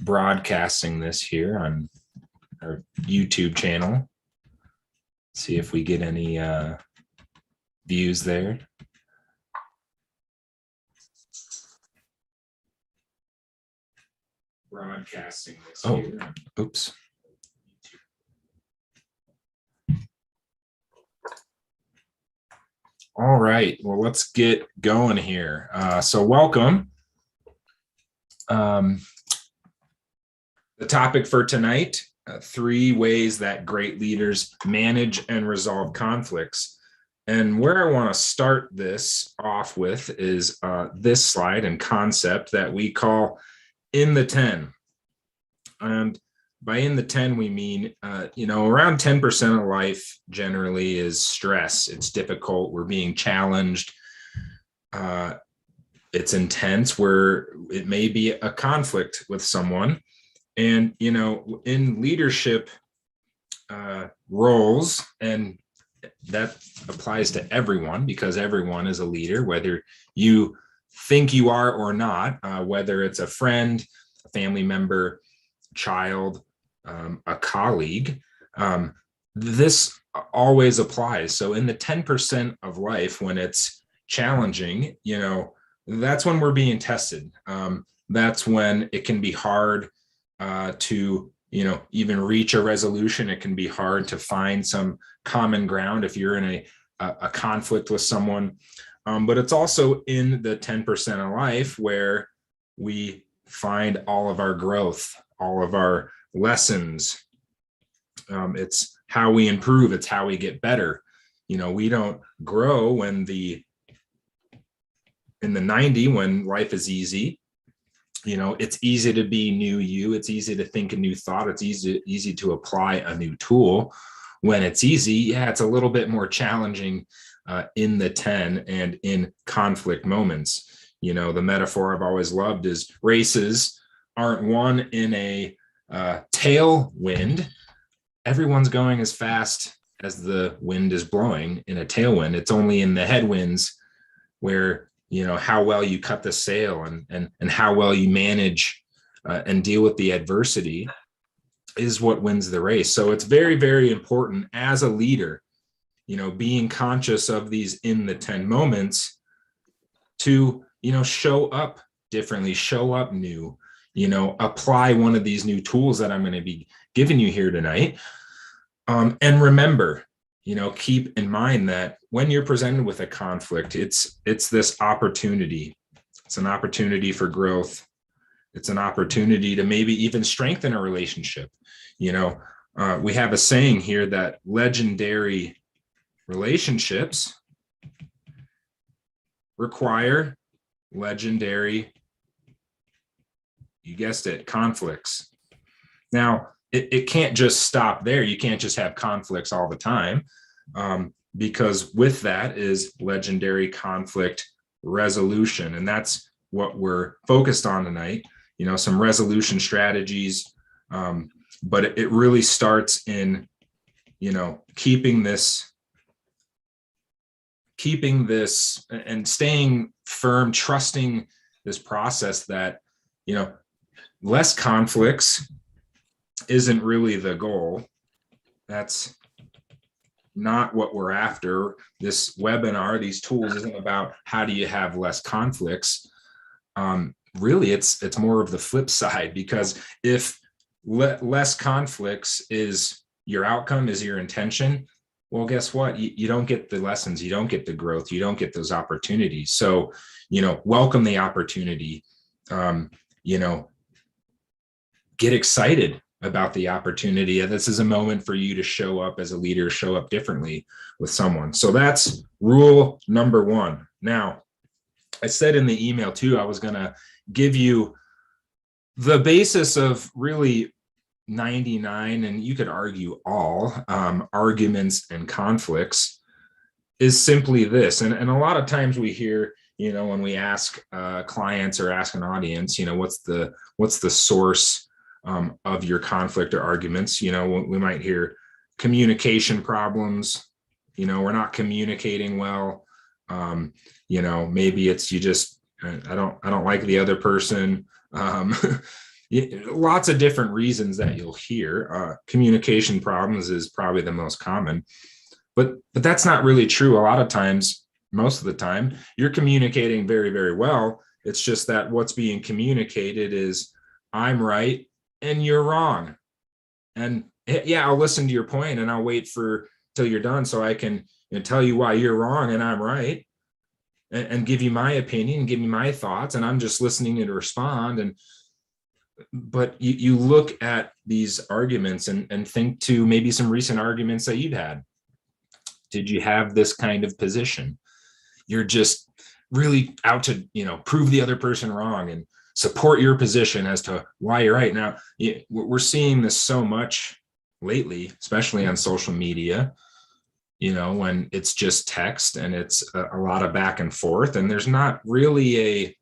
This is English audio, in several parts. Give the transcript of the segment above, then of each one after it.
broadcasting this here on our YouTube channel. See if we get any views there. Broadcasting this here. Oops. All right, well, let's get going here. So welcome. The topic for tonight, 3 ways that great leaders manage and resolve conflicts. And where I want to start this off with is this slide and concept that we call in the 10. And by in the 10, we mean, around 10% of life generally is stress. It's difficult. We're being challenged. It's intense, where it may be a conflict with someone. And, in leadership roles, and that applies to everyone because everyone is a leader, whether you think you are or not, whether it's a friend, a family member, child, a colleague, this always applies. So in the 10% of life, when it's challenging, that's when we're being tested. That's when it can be hard to, even reach a resolution. It can be hard to find some common ground if you're in a conflict with someone. But it's also in the 10% of life where we find all of our growth, all of our lessons. It's how we improve. It's how we get better. We don't grow in the 90, when life is easy. It's easy to be new you. It's easy to think a new thought. It's easy to apply a new tool. When it's easy, it's a little bit more challenging in the 10 and in conflict moments. The metaphor I've always loved is races aren't won in a tailwind. Everyone's going as fast as the wind is blowing in a tailwind. It's only in the headwinds where, how well you cut the sail and how well you manage and deal with the adversity is what wins the race. So it's very, very important as a leader, being conscious of these in the 10 moments to, show up differently, show up new, apply one of these new tools that I'm going to be giving you here tonight. And remember, keep in mind that when you're presented with a conflict, it's this opportunity. It's an opportunity for growth. It's an opportunity to maybe even strengthen a relationship. We have a saying here that legendary relationships require legendary, you guessed it, conflicts. Now, it can't just stop there. You can't just have conflicts all the time, because with that is legendary conflict resolution. And that's what we're focused on tonight, some resolution strategies. But it really starts in, keeping this and staying firm, trusting this process that, less conflicts isn't really the goal. That's not what we're after. This webinar, these tools, isn't about how do you have less conflicts. Really, it's more of the flip side, because if less conflicts is your outcome, is your intention, well, guess what? You don't get the lessons, you don't get the growth, you don't get those opportunities. So, welcome the opportunity. Get excited about the opportunity. This is a moment for you to show up as a leader, show up differently with someone. So that's rule number 1. Now, I said in the email too, I was going to give you the basis of really 99, and you could argue all arguments and conflicts is simply this. And a lot of times we hear, when we ask clients or ask an audience, what's the source of your conflict or arguments? We might hear communication problems. We're not communicating well. Maybe it's you just I don't like the other person. lots of different reasons that you'll hear. Communication problems is probably the most common, but that's not really true. A lot of times, most of the time, you're communicating very, very well. It's just that what's being communicated is I'm right and you're wrong. And yeah, I'll listen to your point and I'll wait for till you're done so I can tell you why you're wrong and I'm right, and give you my opinion, give me my thoughts, and I'm just listening to respond. But you look at these arguments and think to maybe some recent arguments that you've had. Did you have this kind of position? You're just really out to prove the other person wrong and support your position as to why you're right. Now we're seeing this so much lately, especially on social media, when it's just text and it's a lot of back and forth, and there's not a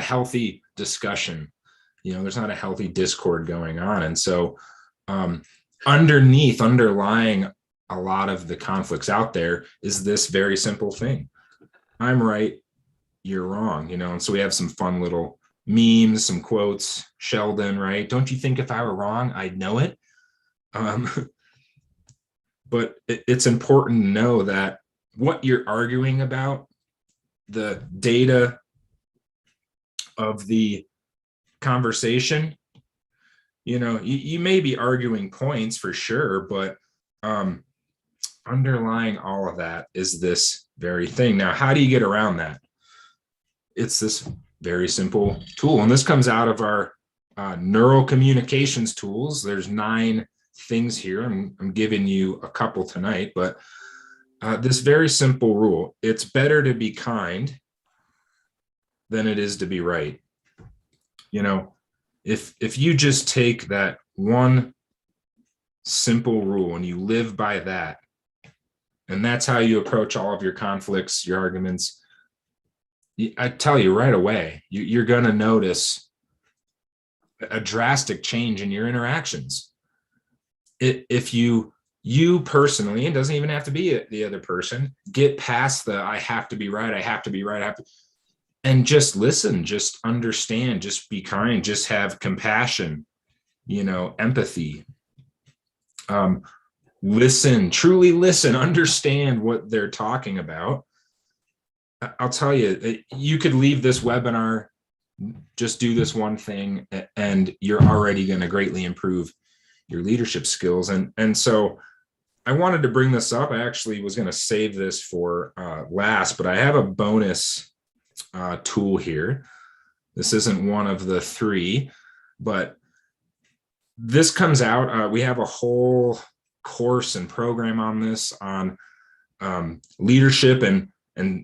healthy discussion. There's not a healthy discord going on. And so underlying a lot of the conflicts out there is this very simple thing. I'm right, you're wrong, and so we have some fun little memes, some quotes. Sheldon, right? Don't you think if I were wrong, I'd know it? But it's important to know that what you're arguing about, the data of the conversation, you may be arguing points for sure, but underlying all of that is this very thing. Now, how do you get around that? It's this very simple tool, and this comes out of our neural communications tools. There's 9 things here. I'm giving you a couple tonight, but this very simple rule: it's better to be kind than it is to be right. If you just take that one simple rule and you live by that, and that's how you approach all of your conflicts, your arguments, I tell you right away, you're going to notice a drastic change in your interactions. If you personally, it doesn't even have to be the other person, get past the I have to be right, and just listen, just understand, just be kind, just have compassion, empathy. Listen, truly listen, understand what they're talking about. I'll tell you, you could leave this webinar, just do this one thing, and you're already going to greatly improve your leadership skills. And so I wanted to bring this up. I actually was going to save this for last, but I have a bonus tool here. This isn't one of the 3, but this comes out. We have a whole course and program on this, on leadership, and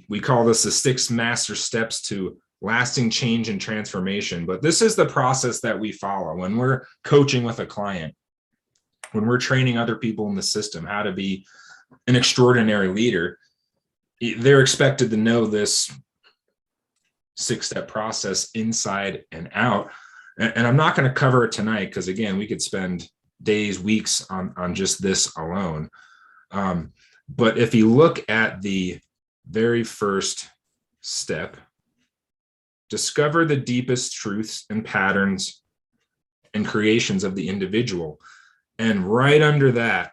we call this the 6 master steps to lasting change and transformation. But this is the process that we follow when we're coaching with a client, when we're training other people in the system how to be an extraordinary leader. They're expected to know this 6-step process inside and out. And I'm not going to cover it tonight because, again, we could spend days, weeks on just this alone. But if you look at the very first step, discover the deepest truths and patterns and creations of the individual. And right under that,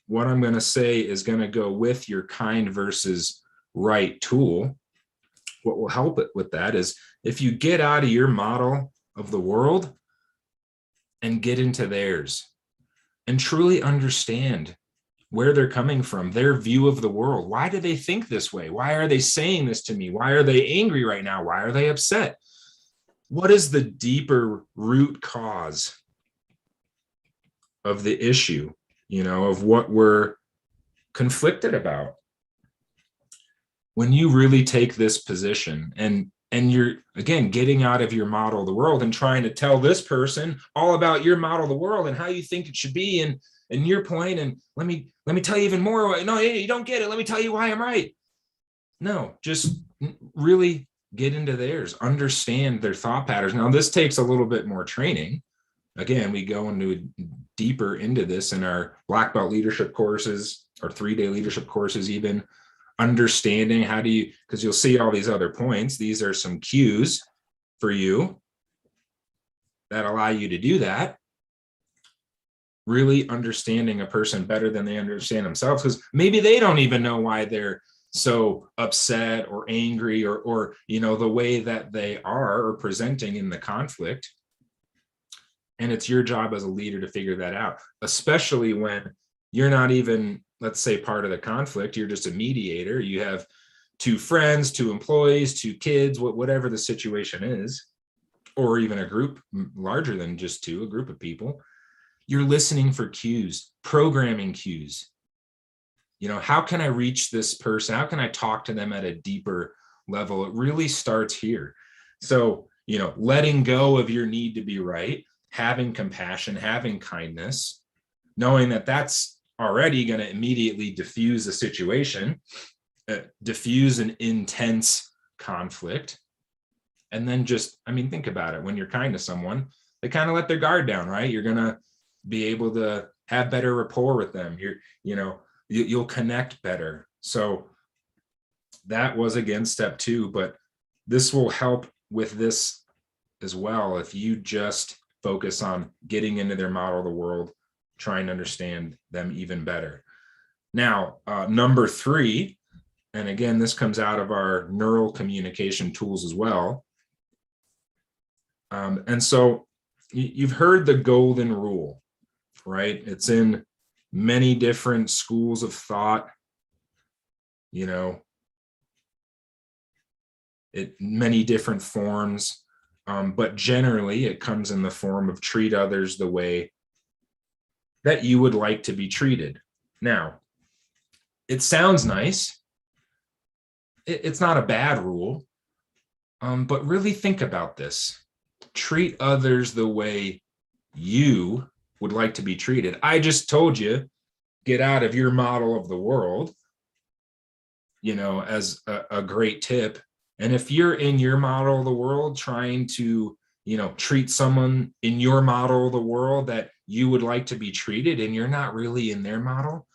what I'm going to say is going to go with your kind versus right tool. What will help it with that is if you get out of your model of the world and get into theirs and truly understand where they're coming from, their view of the world. Why do they think this way? Why are they saying this to me? Why are they angry right now? Why are they upset? What is the deeper root cause of the issue, of what we're conflicted about? When you really take this position and you're, again, getting out of your model of the world and trying to tell this person all about your model of the world and how you think it should be and your point, and let me tell you even more. No, you don't get it. Let me tell you why I'm right. No, just really get into theirs, understand their thought patterns. Now, this takes a little bit more training. Again, we go into deeper into this in our Black Belt leadership courses, or 3-day leadership courses, even understanding how do you, because you'll see all these other points. These are some cues for you that allow you to do that, really understanding a person better than they understand themselves, because maybe they don't even know why they're so upset or angry or the way that they are or presenting in the conflict. And it's your job as a leader to figure that out, especially when you're not even, let's say, part of the conflict. You're just a mediator. You have 2 friends, 2 employees, 2 kids, whatever the situation is, or even a group larger than just 2, a group of people. You're listening for cues, programming cues. How can I reach this person? How can I talk to them at a deeper level? It really starts here. So, letting go of your need to be right, having compassion, having kindness, knowing that that's already going to immediately diffuse a situation, diffuse an intense conflict. And then think about it. When you're kind to someone, they kind of let their guard down, right? You're going to be able to have better rapport with them. You'll connect better. So that was, again, step 2, but this will help with this as well. If you just focus on getting into their model of the world, trying to understand them even better. Now, number 3, and again, this comes out of our neural communication tools as well. And so you've heard the golden rule, right? It's in many different schools of thought, many different forms, but generally it comes in the form of treat others the way that you would like to be treated. Now, it sounds nice. It's not a bad rule, but really think about this. Treat others the way you would like to be treated. I just told you, get out of your model of the world, as a great tip. And if you're in your model of the world trying to, treat someone in your model of the world that you would like to be treated, and you're not really in their model,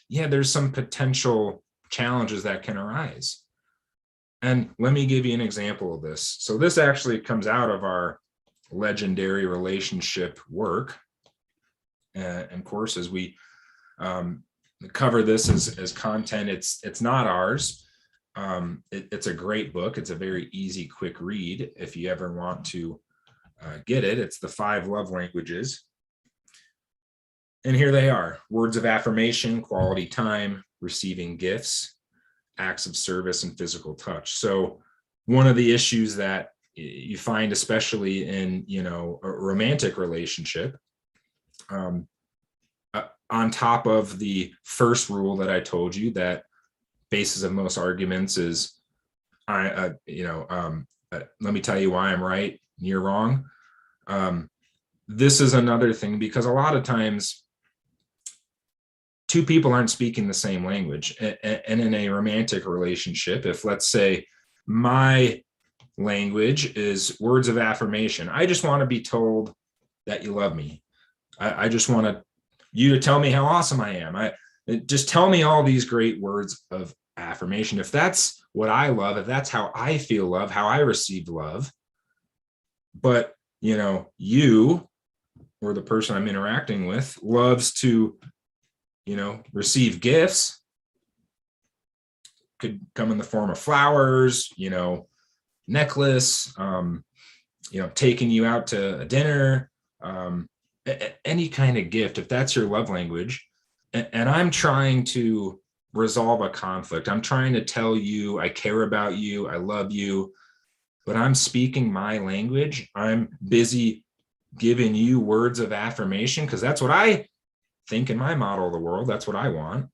there's some potential challenges that can arise. And let me give you an example of this. So this actually comes out of our legendary relationship work and courses. We cover this as content. It's not ours. It's a great book. It's a very easy, quick read if you ever want to get it. It's the 5 love languages. And here they are: words of affirmation, quality time, receiving gifts, acts of service, and physical touch. So one of the issues that you find, especially in, a romantic relationship, on top of the first rule that I told you, that basis of most arguments is, let me tell you why I'm right, you're wrong. This is another thing, because a lot of times 2 people aren't speaking the same language. And in a romantic relationship, if, let's say, my language is words of affirmation, I just want to be told that you love me. I just want you to tell me how awesome I am. Just tell me all these great words of affirmation. If that's what I love, if that's how I feel love, how I receive love, but you or the person I'm interacting with loves to receive gifts, could come in the form of flowers, necklace, taking you out to a dinner, any kind of gift. If that's your love language, and I'm trying to resolve a conflict, I'm trying to tell you I care about you, I love you, but I'm speaking my language, I'm busy giving you words of affirmation because that's what I think in my model of the world, that's what I want.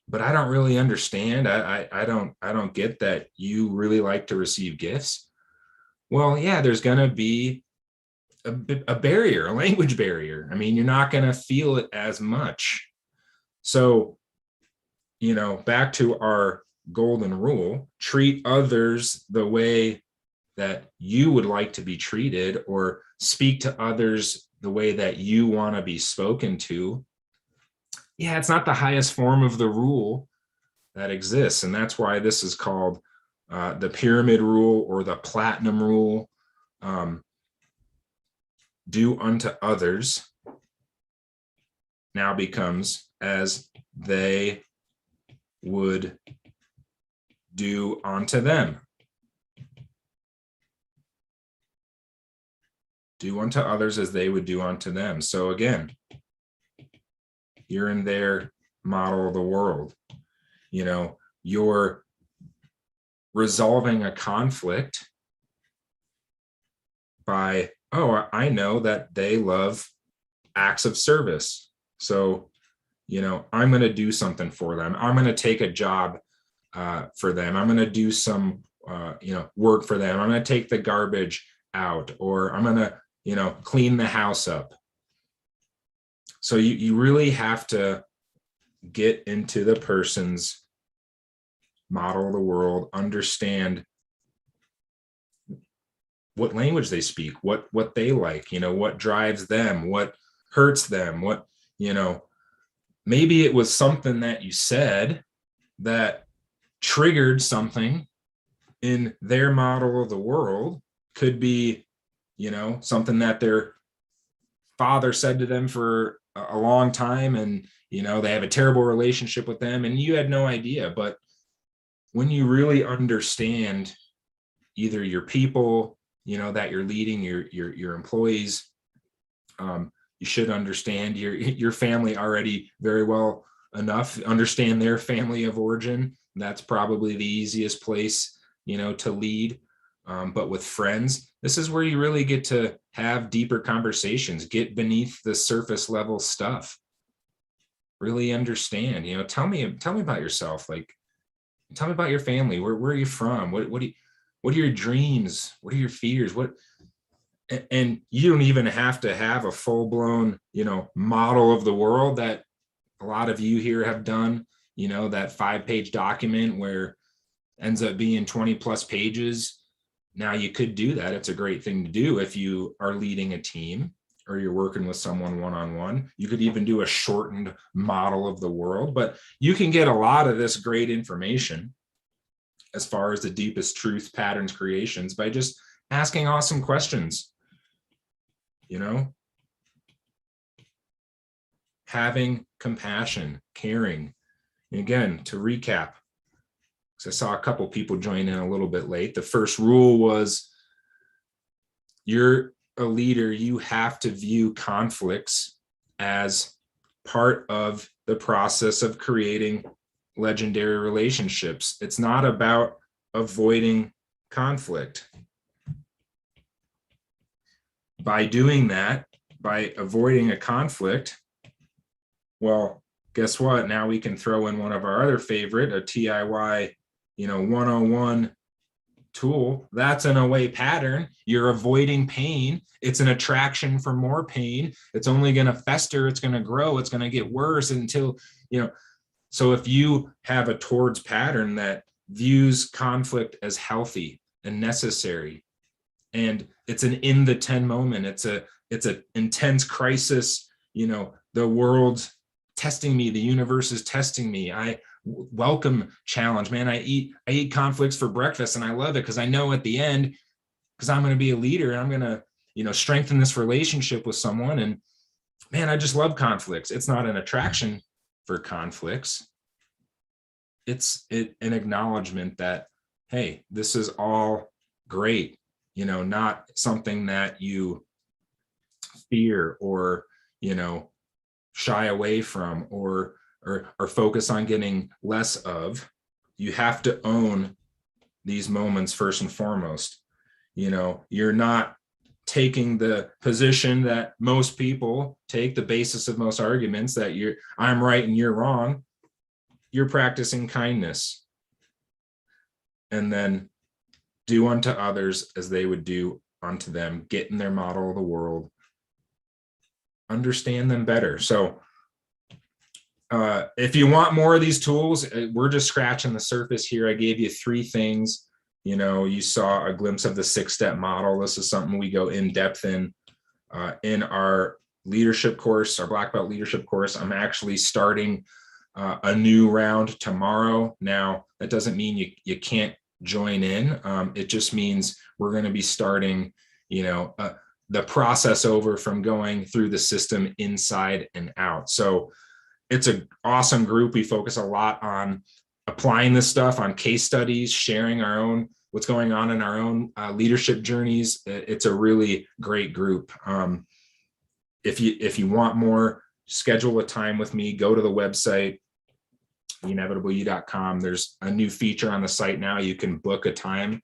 But I don't really understand. I don't get that you really like to receive gifts. Well, yeah, there's going to be a barrier, a language barrier. I mean, you're not going to feel it as much. So, back to our golden rule, treat others the way that you would like to be treated, or speak to others the way that you want to be spoken to. Yeah, it's not the highest form of the rule that exists. And that's why this is called the pyramid rule or the platinum rule. do unto others now becomes as they would do unto them. Do unto others as they would do unto them. So again, you're in their model of the world. You know, you're resolving a conflict by, oh, I know that they love acts of service. So, you know, I'm going to do something for them. I'm going to take a job for them. I'm going to do some, work for them. I'm going to take the garbage out, or I'm going to, clean the house up. So you really have to get into the person's model of the world, understand what language they speak, what they like, what drives them, what hurts them, what, maybe it was something that you said that triggered something in their model of the world. Could be, something that their father said to them for a long time, and, they have a terrible relationship with them and you had no idea. But when you really understand either your people, that you're leading, your employees, you should understand your family already very well enough, understand their family of origin. That's probably the easiest place, to lead. But with friends, this is where you really get to have deeper conversations, get beneath the surface level stuff, really understand, tell me about yourself. Like, tell me about your family. Where are you from? What are your dreams? What are your fears? And you don't even have to have a full-blown, model of the world that a lot of you here have done, that 5-page document where ends up being 20 plus pages. Now you could do that. It's a great thing to do if you are leading a team or you're working with someone one-on-one. You could even do a shortened model of the world, but you can get a lot of this great information as far as the deepest truth, patterns, creations by just asking awesome questions, having compassion, caring. And again, to recap, because I saw a couple people join in a little bit late. The first rule was, you're a leader, you have to view conflicts as part of the process of creating legendary relationships. It's not about avoiding conflict. By doing that, by avoiding a conflict, well, guess what? Now we can throw in one of our other favorite, a TIY, 101 tool. That's an away pattern. You're avoiding pain. It's an attraction for more pain. It's only going to fester. It's going to grow. It's going to get worse until, so if you have a towards pattern that views conflict as healthy and necessary, and it's an in the 10 moment, it's an intense crisis, the world's testing me, the universe is testing me. I welcome challenge, man. I eat conflicts for breakfast and I love it because I know at the end, because I'm going to be a leader and I'm going to, strengthen this relationship with someone. And man, I just love conflicts. It's not an attraction for conflicts. It's an acknowledgement that, hey, this is all great, not something that you fear or, shy away from or focus on getting less of. You have to own these moments first and foremost. You're not taking the position that most people take, the basis of most arguments, that I'm right and you're wrong. You're practicing kindness. And then do unto others as they would do unto them. Get in their model of the world. Understand them better. So if you want more of these tools, we're just scratching the surface here. I gave you 3 things. You saw a glimpse of the 6-step model. This is something we go in depth in our leadership course, our Black Belt leadership course. I'm actually starting a new round tomorrow. Now, that doesn't mean you can't join in. It just means we're going to be starting, the process over from going through the system inside and out. So it's an awesome group. We focus a lot on applying this stuff, on case studies, sharing our own, what's going on in our own leadership journeys. It's a really great group. If you want more, schedule a time with me, go to the website, theInevitableU.com. There's a new feature on the site now. You can book a time,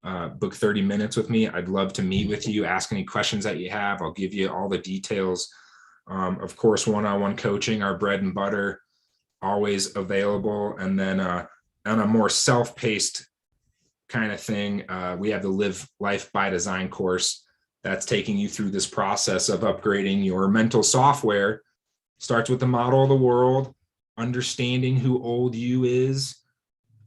book 30 minutes with me. I'd love to meet with you, ask any questions that you have. I'll give you all the details. Of course, one-on-one coaching, our bread and butter, always available. And then on a more self-paced kind of thing, we have the Live Life by Design course that's taking you through this process of upgrading your mental software. Starts with the model of the world, understanding who old you is,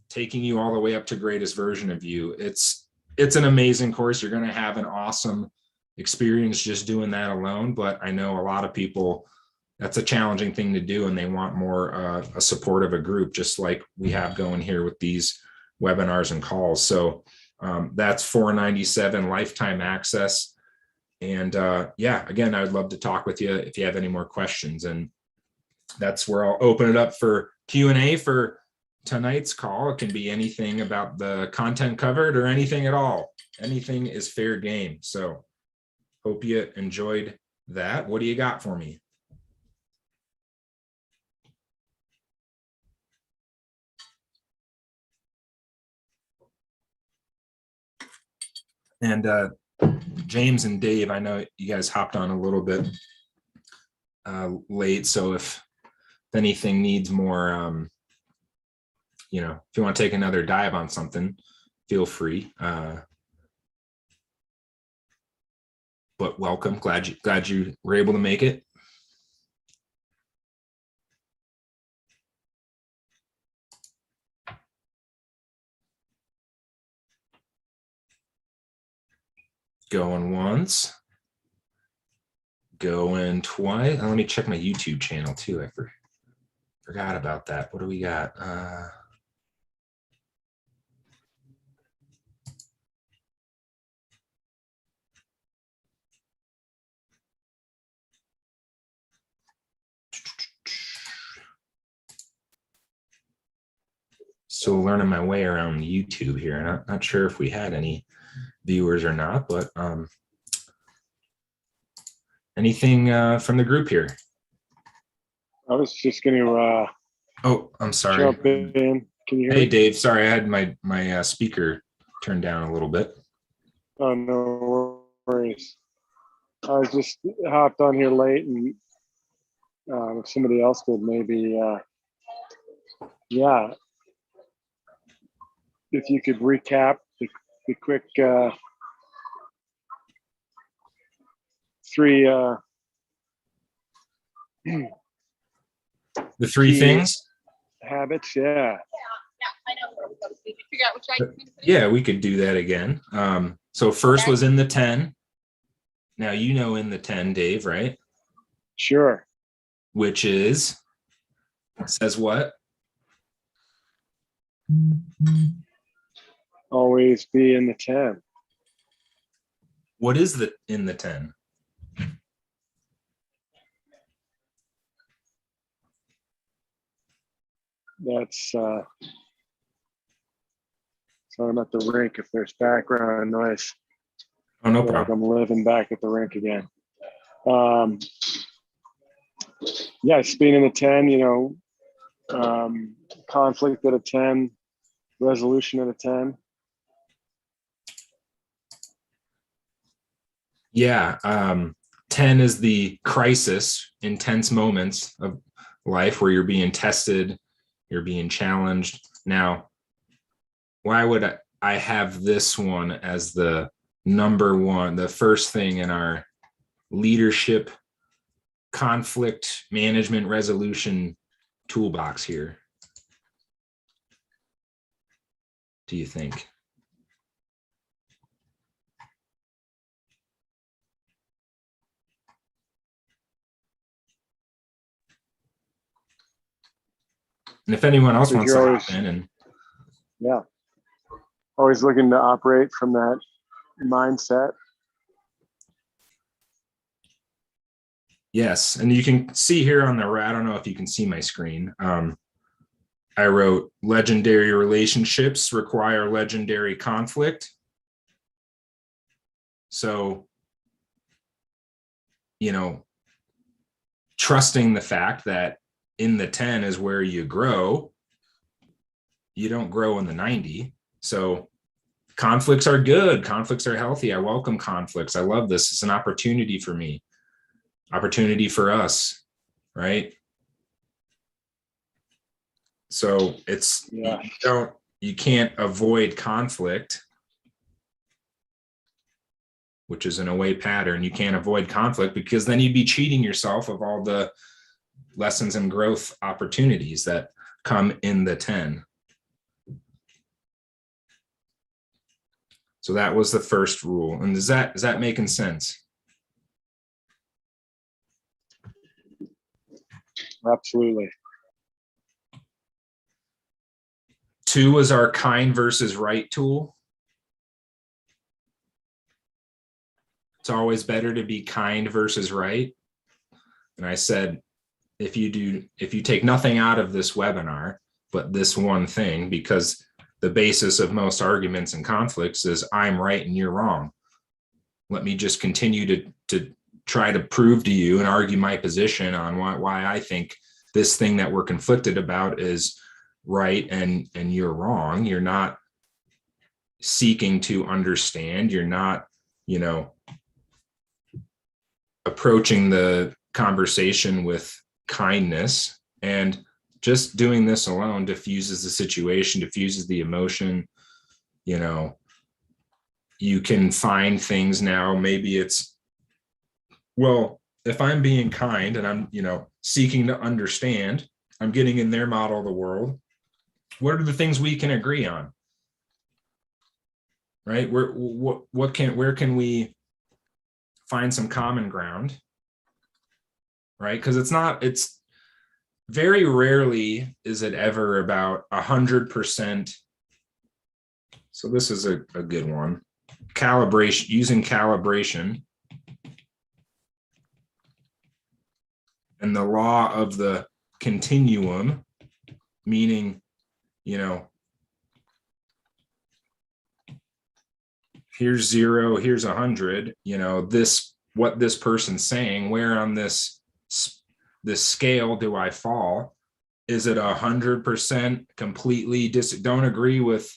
taking you all the way up to greatest version of you. It's an amazing course. You're going to have an awesome experience just doing that alone. But I know a lot of people, that's a challenging thing to do, and they want more a support of a group, just like we have going here with these webinars and calls. So that's $497 lifetime access. And yeah, again, I would love to talk with you if you have any more questions. And that's where I'll open it up for Q&A for tonight's call. It can be anything about the content covered or anything at all. Anything is fair game. So hope you enjoyed that. What do you got for me? And James and Dave, I know you guys hopped on a little bit late. So if anything needs more, if you want to take another dive on something, feel free. But welcome. Glad you were able to make it. Going once, going twice. Let me check my YouTube channel too. I forgot about that. What do we got? Still learning my way around YouTube here. Not sure if we had any viewers or not, but anything from the group here? I was just going to oh, I'm sorry. Jump in. Can you hear Hey, me? Dave. Sorry, I had my speaker turned down a little bit. Oh, no worries. I was just hopped on here late, and if somebody else did, maybe, yeah. If you could recap the quick three the three things habits. Yeah. I know. Did you figure out which item? Yeah, we could do that again. So first was in the 10. Now, in the 10, Dave, right? Sure. Which is, says what? Always be in the 10. What is in the 10? That's sorry, I'm at the rink. If there's background noise, Oh, no like problem. I'm living back at the rink again. Yeah, being in the 10, conflict at a 10, resolution at a 10. Yeah. 10 is the crisis, intense moments of life where you're being tested, you're being challenged. Now, why would I have this one as the number one, the first thing in our leadership conflict management resolution toolbox here? Do you think? And if anyone else wants to hop in and Yeah, always looking to operate from that mindset. Yes, and you can see here on the right, I don't know if you can see my screen. I wrote legendary relationships require legendary conflict. So, you know, trusting the fact that in the 10 is where you grow, you don't grow in the 90. So conflicts are good. Conflicts are healthy. I welcome conflicts. I love this. It's an opportunity for me, opportunity for us, right? So it's, Yeah. you can't avoid conflict, which is an away pattern. You can't avoid conflict because then you'd be cheating yourself of all the lessons and growth opportunities that come in the 10. So that was the first rule. And is that making sense? Absolutely. 2 is our kind versus right tool. It's always better to be kind versus right. And I said, if you take nothing out of this webinar, but this one thing, because the basis of most arguments and conflicts is I'm right and you're wrong. Let me just continue to try to prove to you and argue my position on why I think this thing that we're conflicted about is right and you're wrong. You're not seeking to understand. You're not, approaching the conversation with kindness, and just doing this alone diffuses the situation, diffuses the emotion. You can find things now. Maybe it's, well, if I'm being kind and I'm, seeking to understand, I'm getting in their model of the world. What are the things we can agree on? Right? Where can we find some common ground? Right? Because it's very rarely is it ever about 100%. So this is a good one. Calibration, using calibration and the law of the continuum, meaning, here's 0, here's 100, what this person's saying, where on this scale do I fall? Is it 100% completely don't agree with,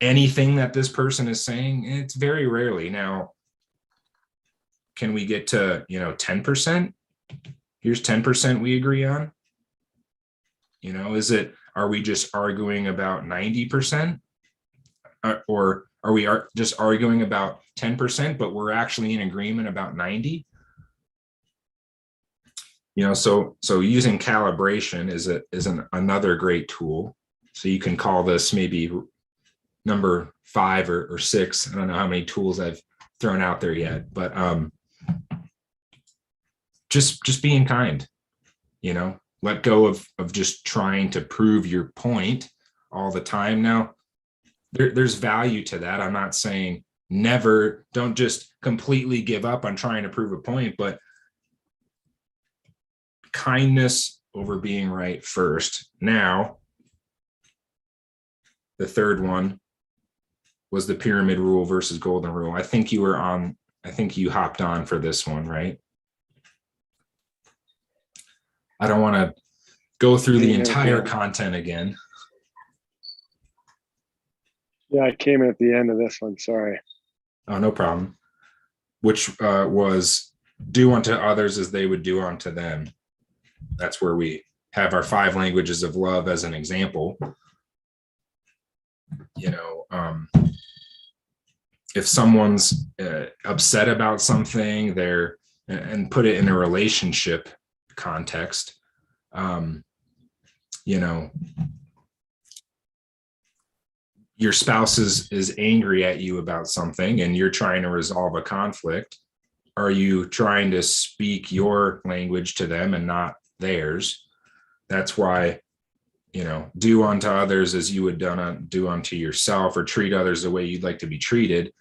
anything that this person is saying? It's very rarely. Now, can we get to, 10%? Here's 10% we agree on. Are we just arguing about 90%? Or are we just arguing about 10%, but we're actually in agreement about 90? So using calibration is another great tool. So you can call this maybe number 5 or 6. I don't know how many tools I've thrown out there yet, but just being kind, let go of just trying to prove your point all the time. Now, there's value to that. I'm not saying don't just completely give up on trying to prove a point, but kindness over being right first. Now, the third one was the pyramid rule versus golden rule. I think you hopped on for this one, right? I don't want to go through the entire content again. Yeah, I came in at the end of this one. Sorry. Oh, no problem. Which was do unto others as they would do unto them. That's where we have our 5 languages of love as an example. If someone's upset about something, and put it in a relationship context, your spouse is angry at you about something and you're trying to resolve a conflict. Are you trying to speak your language to them and not theirs? That's why, do unto others as you would do unto yourself, or treat others the way you'd like to be treated,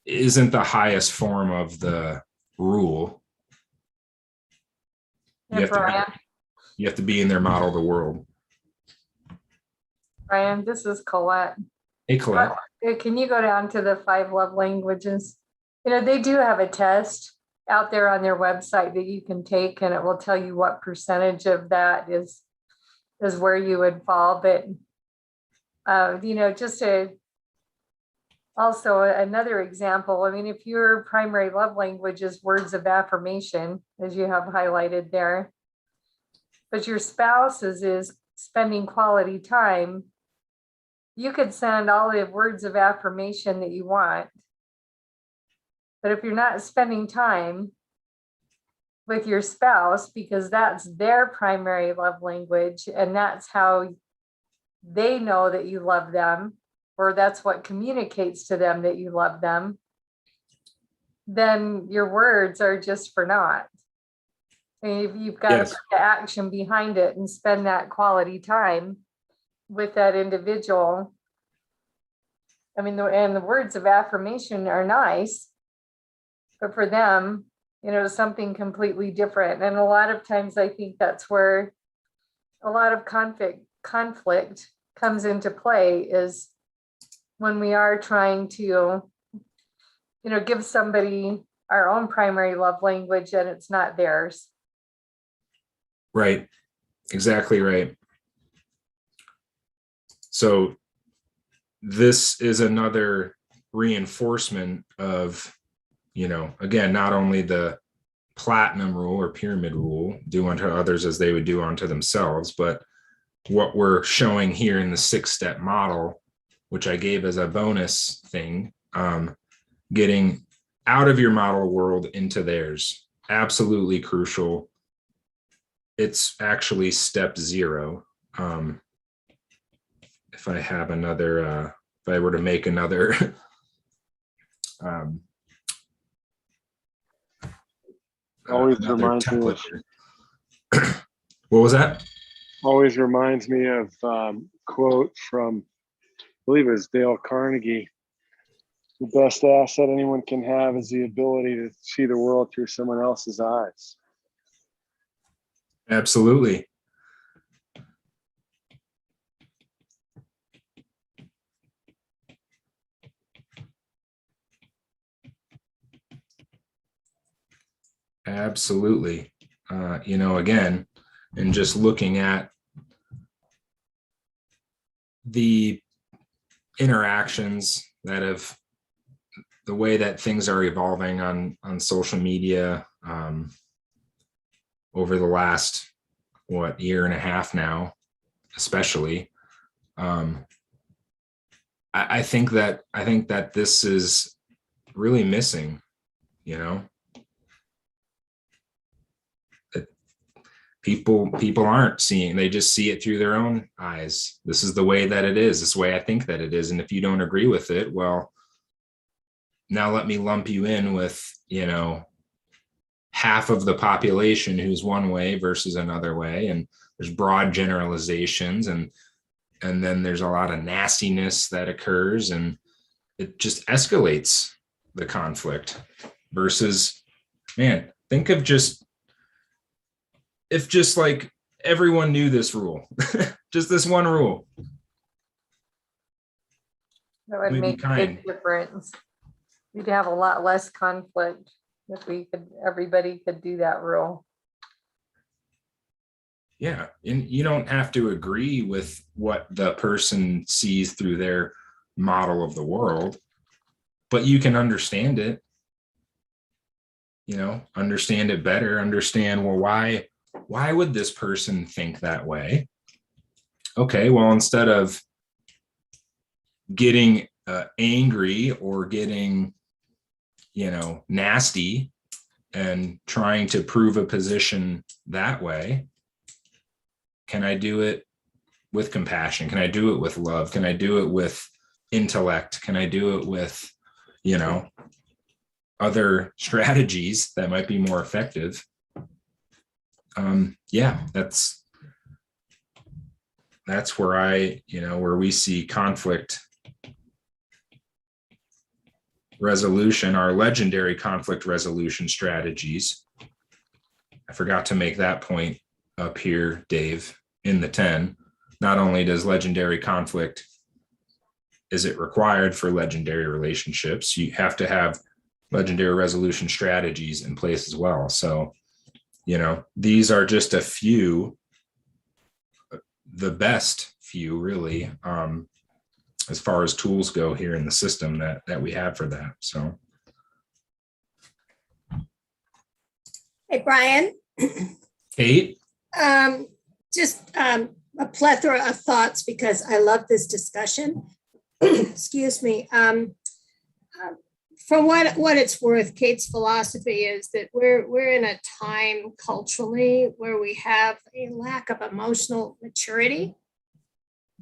isn't the highest form of the rule. You Yeah, have to be, Brian, you have to be in their model of the world. Brian, this is Colette. Hey, Colette. Can you go down to the 5 love languages? You know, they do have a test out there on their website that you can take, and it will tell you what percentage of that is where you would fall. But you know, just to also another example, I mean, if your primary love language is words of affirmation, as you have highlighted there, but your spouse's is spending quality time, you could send all the words of affirmation that you want. But if you're not spending time with your spouse, because that's their primary love language, and that's how they know that you love them, or that's what communicates to them that you love them, then your words are just for naught. And you've got to Yes. put the action behind it and spend that quality time with that individual. I mean, and the words of affirmation are nice, but for them, you know, something completely different. And a lot of times I think that's where a lot of conflict comes into play, is when we are trying to, you know, give somebody our own primary love language and it's not theirs. Right. Exactly right. So this is another reinforcement of, you know, again, not only the platinum rule or pyramid rule, do unto others as they would do unto themselves, but what we're showing here in the 6-step model, which I gave as a bonus thing, getting out of your model world into theirs. Absolutely crucial. It's actually step 0. If I have another, if I were to make another, Always another reminds me of, template here. What was that? always reminds me of quote from, I believe it was Dale Carnegie. The best asset anyone can have is the ability to see the world through someone else's eyes. Absolutely. Absolutely. You know, again, and just looking at the interactions that have, the way that things are evolving on social media over the last, what, year and a half now, especially. I think that this is really missing, you know. People aren't seeing, they just see it through their own eyes. This is the way that it is. This is the way I think that it is. And if you don't agree with it, well, now let me lump you in with, you know, half of the population who's one way versus another way. And there's broad generalizations, and then there's a lot of nastiness that occurs, and it just escalates the conflict. Versus, man, think of just, if just like everyone knew this rule, just this one rule. That would We'd be make a kind. big difference. We'd have a lot less conflict if everybody could do that rule. Yeah, and you don't have to agree with what the person sees through their model of the world, but you can understand it. You know, understand it better, understand, well, why would this person think that way? Okay, well, instead of getting angry or getting, you know, nasty and trying to prove a position that way, can I do it with compassion? Can I do it with love? Can I do it with intellect? Can I do it with, you know, other strategies that might be more effective? Yeah, that's where where we see conflict resolution, our legendary conflict resolution strategies. I forgot to make that point up here, Dave, in the 10. Not only does legendary conflict, is it required for legendary relationships, you have to have legendary resolution strategies in place as well. So, these are just a few, the best few really, as far as tools go here in the system that we have for that. So. Hey, Brian. Kate? Just a plethora of thoughts because I love this discussion. Excuse me. For what it's worth, Kate's philosophy is that we're in a time culturally where we have a lack of emotional maturity,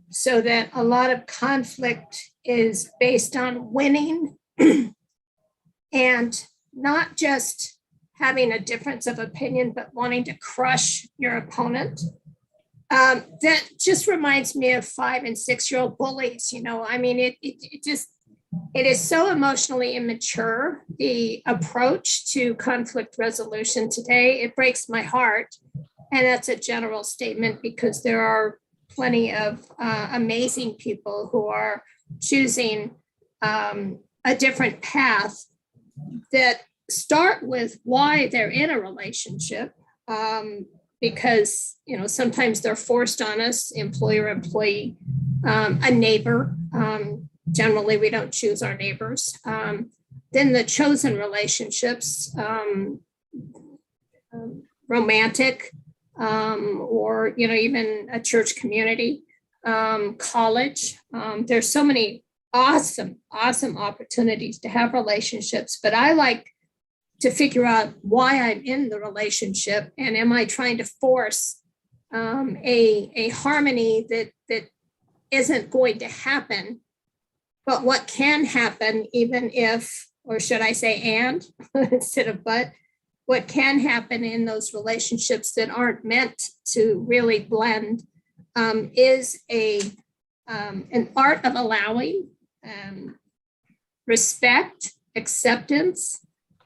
so that a lot of conflict is based on winning and not just having a difference of opinion, but wanting to crush your opponent. That just reminds me of 5 and 6-year-old bullies. It is so emotionally immature, the approach to conflict resolution today. It breaks my heart. And that's a general statement because there are plenty of amazing people who are choosing a different path that start with why they're in a relationship. Because, sometimes they're forced on us, employer, employee, a neighbor. Generally, we don't choose our neighbors. Then the chosen relationships, romantic, or, even a church community, college. There's so many awesome opportunities to have relationships, but I like to figure out why I'm in the relationship and am I trying to force a harmony that isn't going to happen, but what can happen even if, or should I say and instead of but, what can happen in those relationships that aren't meant to really blend is an art of allowing respect, acceptance.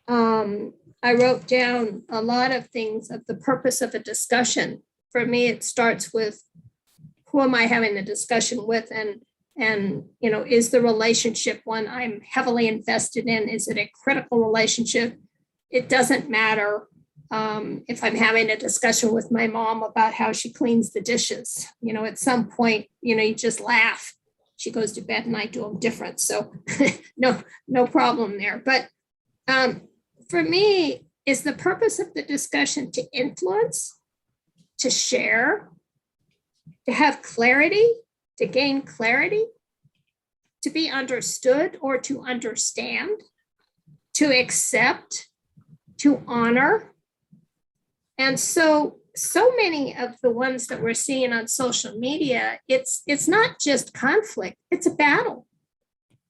I wrote down a lot of things of the purpose of a discussion. For me, it starts with who am I having the discussion with, and is the relationship one I'm heavily invested in? Is it a critical relationship? It doesn't matter if I'm having a discussion with my mom about how she cleans the dishes. At some point, you just laugh. She goes to bed and I do them different. So no problem there. But for me, is the purpose of the discussion to influence, to share, to have clarity, to gain clarity, to be understood or to understand, to accept, to honor. And so many of the ones that we're seeing on social media, it's not just conflict, it's a battle.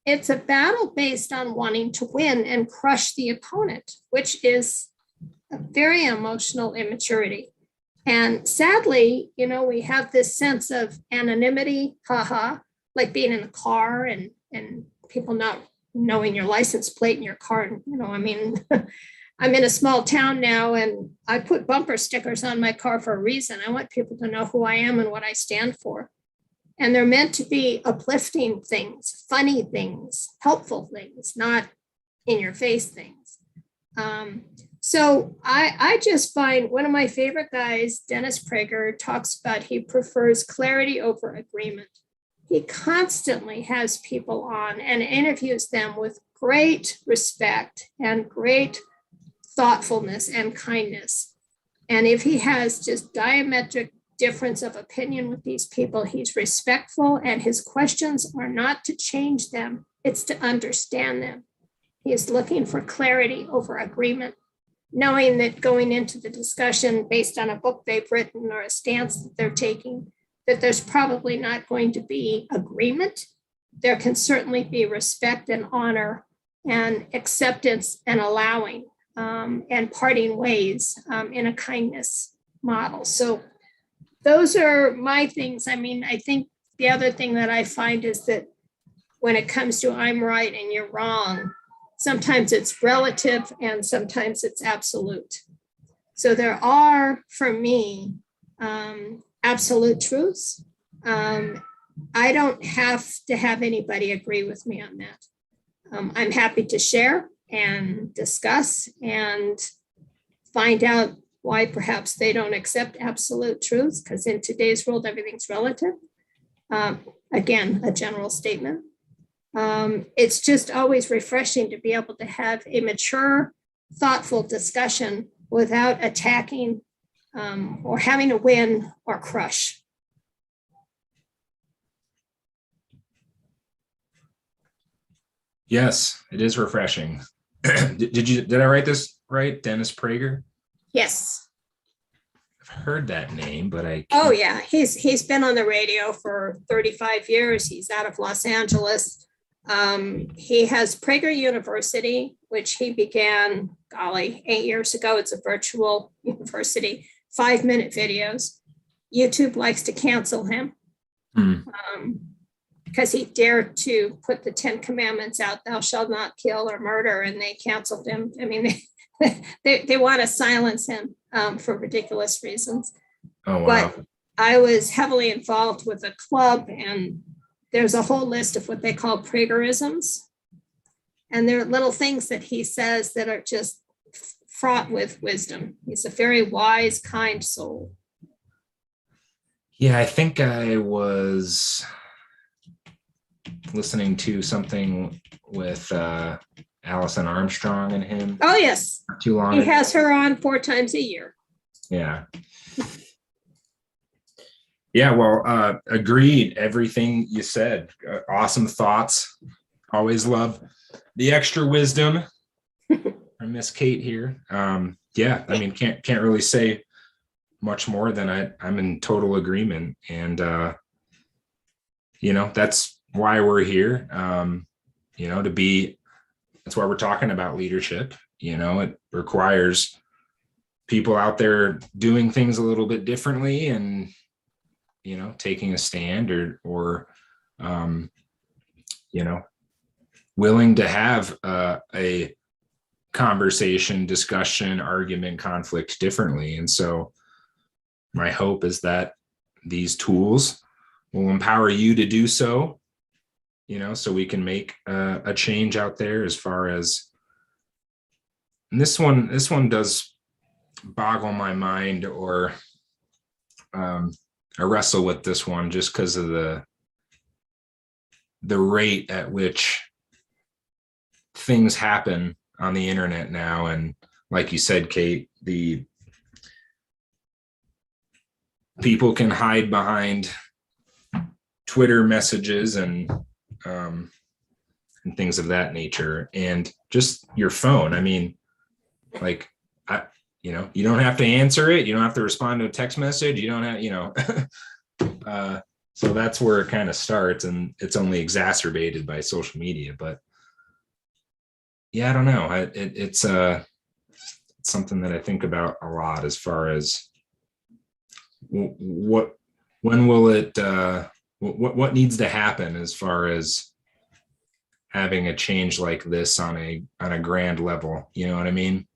It's a battle based on wanting to win and crush the opponent, which is a very emotional immaturity. And sadly, we have this sense of anonymity, like being in a car and people not knowing your license plate in your car. I'm in a small town now and I put bumper stickers on my car for a reason. I want people to know who I am and what I stand for. And they're meant to be uplifting things, funny things, helpful things, not in your face things. So I just find one of my favorite guys, Dennis Prager, talks about he prefers clarity over agreement. He constantly has people on and interviews them with great respect and great thoughtfulness and kindness. And if he has just diametric difference of opinion with these people, he's respectful and his questions are not to change them, it's to understand them. He is looking for clarity over agreement, knowing that going into the discussion based on a book they've written or a stance that they're taking, that there's probably not going to be agreement. There can certainly be respect and honor and acceptance and allowing and parting ways in a kindness model. So those are my things. I think the other thing that I find is that when it comes to I'm right and you're wrong, sometimes it's relative, and sometimes it's absolute. So there are, for me, absolute truths. I don't have to have anybody agree with me on that. I'm happy to share and discuss and find out why perhaps they don't accept absolute truths, because in today's world, everything's relative. Again, a general statement. It's just always refreshing to be able to have a mature, thoughtful discussion without attacking or having to win or crush. Yes, it is refreshing. Did I write this right? Dennis Prager? Yes. I've heard that name, but I Oh, yeah. He's been on the radio for 35 years. He's out of Los Angeles. He has Prager University, which he began, golly, 8 years ago. It's a virtual university, 5-minute videos. YouTube likes to cancel him because he dared to put the 10 commandments out, thou shalt not kill or murder, and they canceled him. I mean, they want to silence him for ridiculous reasons. Oh, wow. But I was heavily involved with a club, and there's a whole list of what they call Pragerisms. And there are little things that he says that are just fraught with wisdom. He's a very wise, kind soul. Yeah, I think I was listening to something with Allison Armstrong and him Oh, yes. not too long He ago. has her on 4 times a year. Yeah. Yeah, well, agreed. Everything you said. Awesome thoughts. Always love the extra wisdom from Miss Kate here. Yeah, I mean, can't really say much more than I'm in total agreement. And that's why we're here. That's why we're talking about leadership. It requires people out there doing things a little bit differently and taking a stand or willing to have a conversation, discussion, argument, conflict differently. And so my hope is that these tools will empower you to do so, so we can make a change out there as far as, and this one does boggle my mind, or I wrestle with this one just because of the rate at which things happen on the internet now. And like you said, Kate, the people can hide behind Twitter messages and things of that nature, and just your phone. I mean, like, you don't have to answer it. You don't have to respond to a text message. You don't have, so that's where it kind of starts, and it's only exacerbated by social media. But yeah, I don't know. It's something that I think about a lot as far as when will it, what needs to happen as far as having a change like this on a grand level. You know what I mean?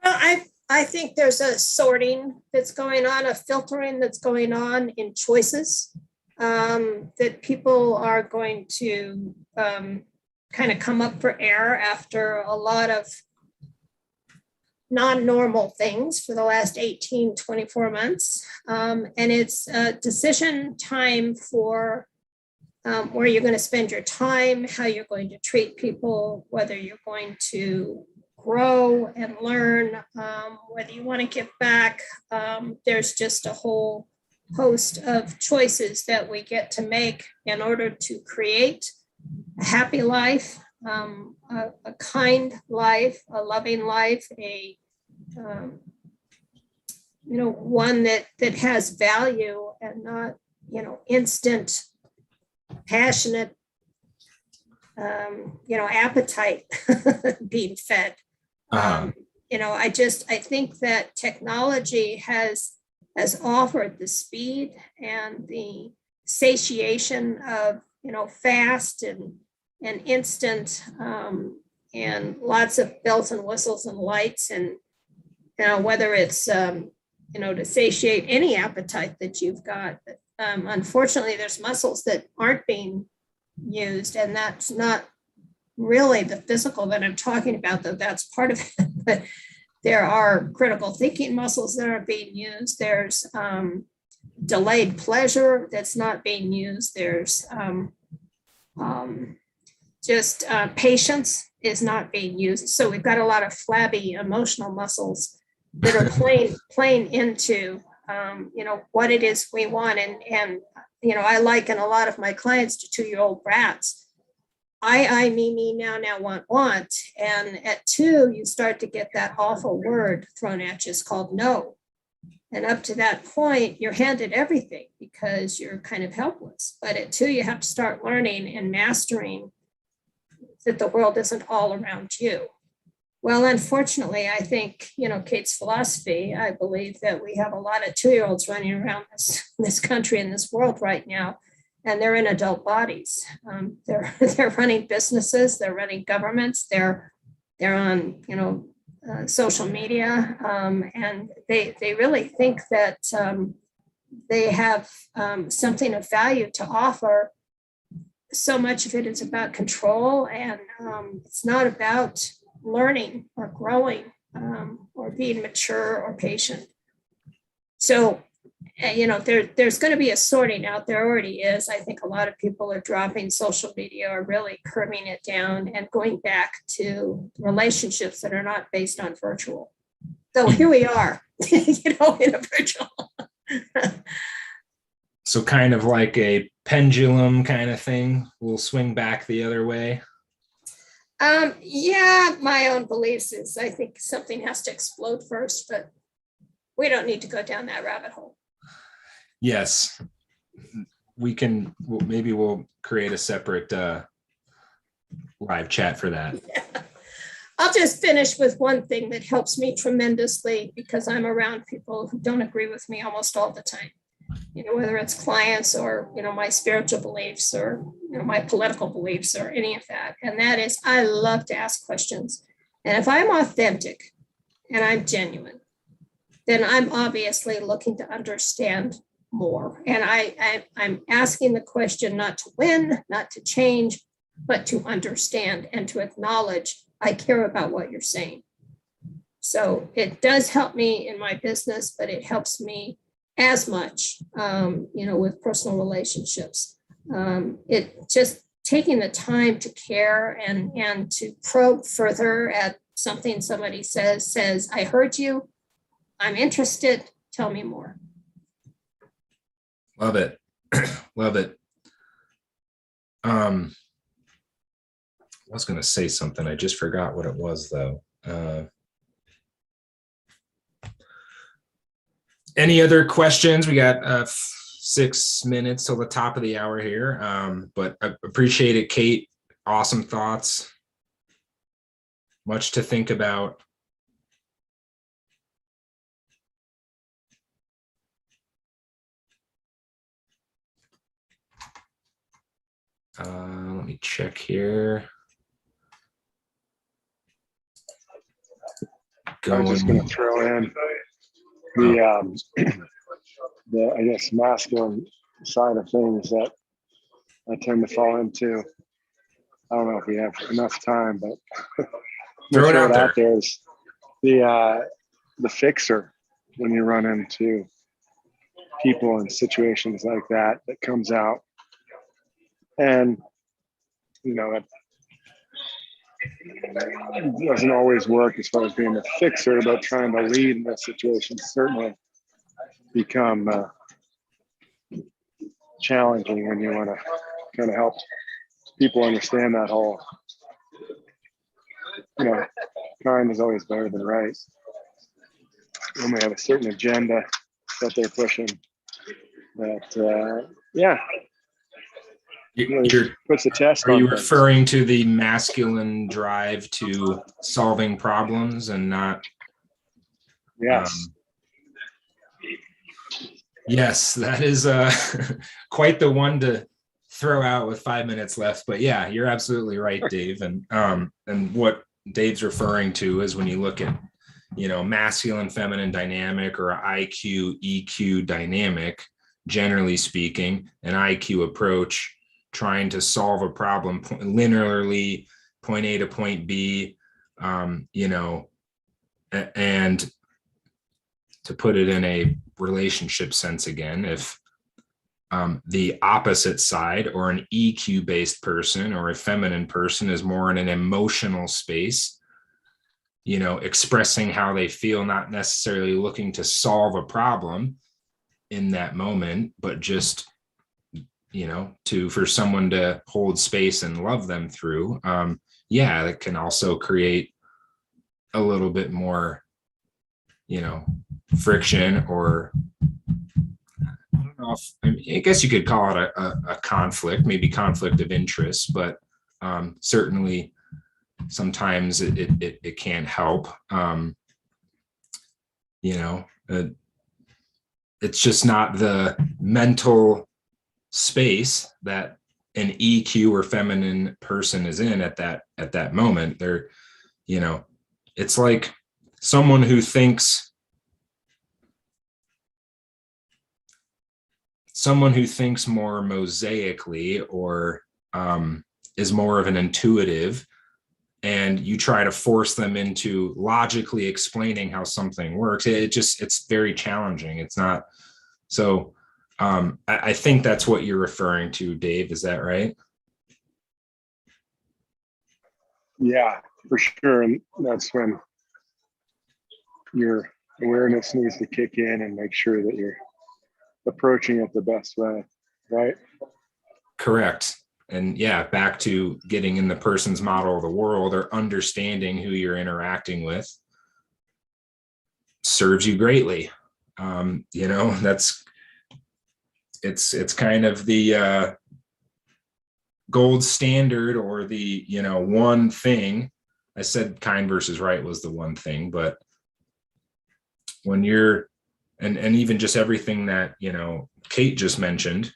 Well, I think there's a sorting that's going on, a filtering that's going on in choices that people are going to kind of come up for air after a lot of non-normal things for the last 18, 24 months. And it's a decision time for where you're going to spend your time, how you're going to treat people, whether you're going to grow and learn, whether you want to give back. There's just a whole host of choices that we get to make in order to create a happy life, a kind life, a loving life, one that has value and not, instant, passionate, appetite being fed. I think that technology has offered the speed and the satiation of, fast and and instant, and lots of bells and whistles and lights, and whether it's to satiate any appetite that you've got. But, unfortunately, there's muscles that aren't being used, and that's not really the physical that I'm talking about, though that's part of it. But there are critical thinking muscles that are being used. There's delayed pleasure that's not being used. There's just patience is not being used. So we've got a lot of flabby emotional muscles that are playing into what it is we want. And I liken a lot of my clients to 2-year-old brats. I, me, now, want. And at 2, you start to get that awful word thrown at you. It's called no. And up to that point, you're handed everything because you're kind of helpless. But at 2, you have to start learning and mastering that the world isn't all around you. Well, unfortunately, I think, Kate's philosophy, I believe that we have a lot of 2-year-olds running around this country and this world right now, and they're in adult bodies. They're running businesses, they're running governments, they're on, social media, and they really think that they have something of value to offer. So much of it is about control, and it's not about learning or growing or being mature or patient. So, there's going to be a sorting out. There already is. I think a lot of people are dropping social media or really curbing it down and going back to relationships that are not based on virtual. So here we are, in a virtual. So kind of like a pendulum kind of thing will swing back the other way. Yeah, my own beliefs is I think something has to explode first, but we don't need to go down that rabbit hole. Yes, maybe we'll create a separate live chat for that. Yeah. I'll just finish with one thing that helps me tremendously because I'm around people who don't agree with me almost all the time. Whether it's clients or, my spiritual beliefs or, my political beliefs or any of that. And that is, I love to ask questions. And if I'm authentic and I'm genuine, then I'm obviously looking to understand more. And I'm asking the question not to win, not to change, but to understand and to acknowledge I care about what you're saying. So it does help me in my business, but it helps me as much, with personal relationships. It just taking the time to care and to probe further at something somebody says, I heard you, I'm interested, tell me more. Love it. Love it. I was going to say something. I just forgot what it was though. Any other questions? We got 6 minutes till the top of the hour here. But I appreciate it, Kate. Awesome thoughts. Much to think about. Let me check here. I was just going to throw in the I guess masculine side of things that I tend to fall into. I don't know if we have enough time, but throw it out there. Is the fixer when you run into people in situations like that comes out, and it doesn't always work as far as being a fixer, but trying to lead in that situation certainly become challenging when you want to kind of help people understand that whole, kind is always better than right. When we have a certain agenda that they're pushing, that puts the test. Are you referring to the masculine drive to solving problems and not? Yes. Yes, that is quite the one to throw out with 5 minutes left. But yeah, you're absolutely right, Dave. And what Dave's referring to is when you look at, masculine, feminine dynamic, or IQ, EQ dynamic, generally speaking, an IQ approach trying to solve a problem linearly, point A to point B, and to put it in a relationship sense again, if the opposite side, or an EQ based person or a feminine person, is more in an emotional space, expressing how they feel, not necessarily looking to solve a problem in that moment, but just, for someone to hold space and love them through. That can also create a little bit more, friction, or I don't know I guess you could call it a conflict, maybe conflict of interest, but certainly sometimes it can't help. It's just not the mental space that an EQ or feminine person is in at that moment. They're, it's like someone who thinks more mosaically, or is more of an intuitive, and you try to force them into logically explaining how something works. It's very challenging. It's not. So I think that's what you're referring to, Dave. Is that right? Yeah, for sure. And that's when your awareness needs to kick in and make sure that you're approaching it the best way, right? Correct. And back to getting in the person's model of the world, or understanding who you're interacting with, serves you greatly. That's it's kind of the gold standard, or the one thing. I said kind versus right was the one thing, but when you're and even just everything that Kate just mentioned,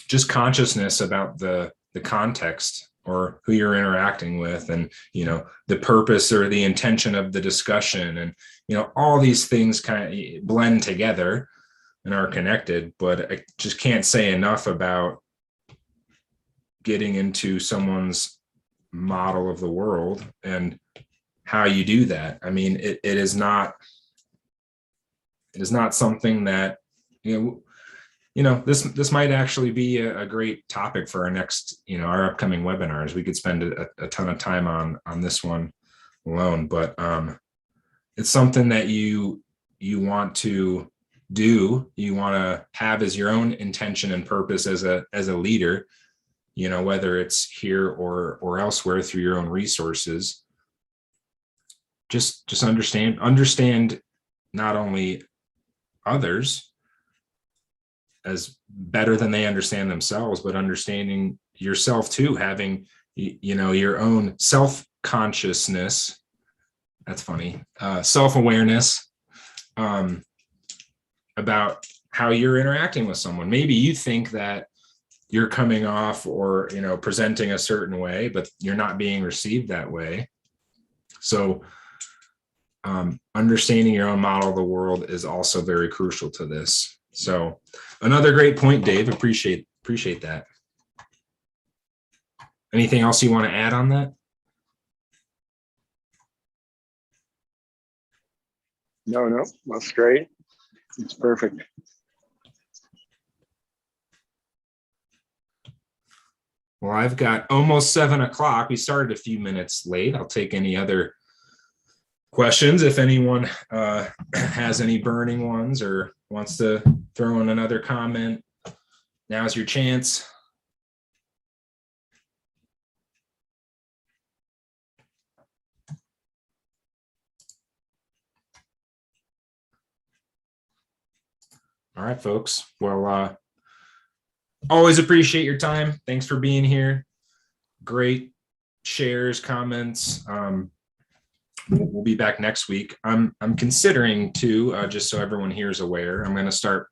just consciousness about the context, or who you're interacting with, and the purpose or the intention of the discussion, and all these things kind of blend together and are connected. But I just can't say enough about getting into someone's model of the world and how you do that. I mean, it is not something that this might actually be a great topic for our next, our upcoming webinars. We could spend a ton of time on this one alone, but it's something that you want to do, you want to have as your own intention and purpose as a leader, whether it's here or elsewhere through your own resources. Just understand not only others as better than they understand themselves, but understanding yourself too, having your own self-consciousness. That's funny. Self-awareness about how you're interacting with someone. Maybe you think that you're coming off or presenting a certain way, but you're not being received that way. So understanding your own model of the world is also very crucial to this. So another great point, Dave. Appreciate that. Anything else you want to add on that? No, that's great. It's perfect. Well, I've got almost 7 o'clock. We started a few minutes late. I'll take any other questions if anyone has any burning ones or wants to throw in another comment. Now's your chance. All right, folks. Well, always appreciate your time. Thanks for being here. Great shares, comments. We'll be back next week. I'm considering to, just so everyone here is aware, I'm going to start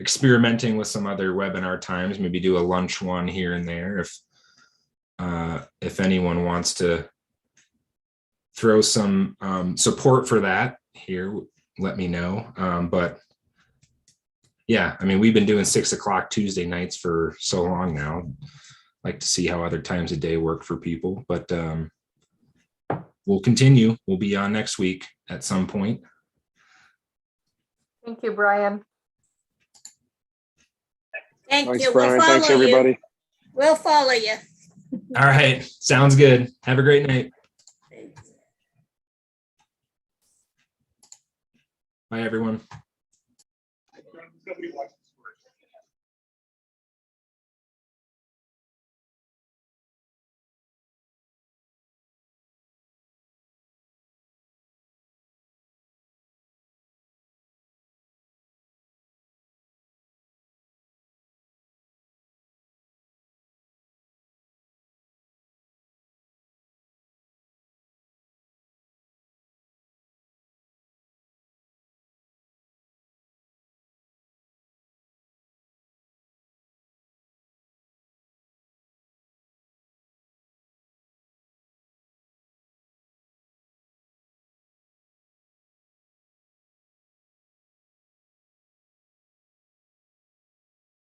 experimenting with some other webinar times, maybe do a lunch one here and there. If anyone wants to throw some support for that here, let me know. But yeah, I mean, we've been doing 6 o'clock Tuesday nights for so long now. Like to see how other times of day work for people, but we'll continue. We'll be on next week at some point. Thank you, Brian. Thank Thanks, you. We'll Brian. Thanks, follow you. everybody. We'll follow you. All right. Sounds good. Have a great night. Bye, everyone. Nobody watched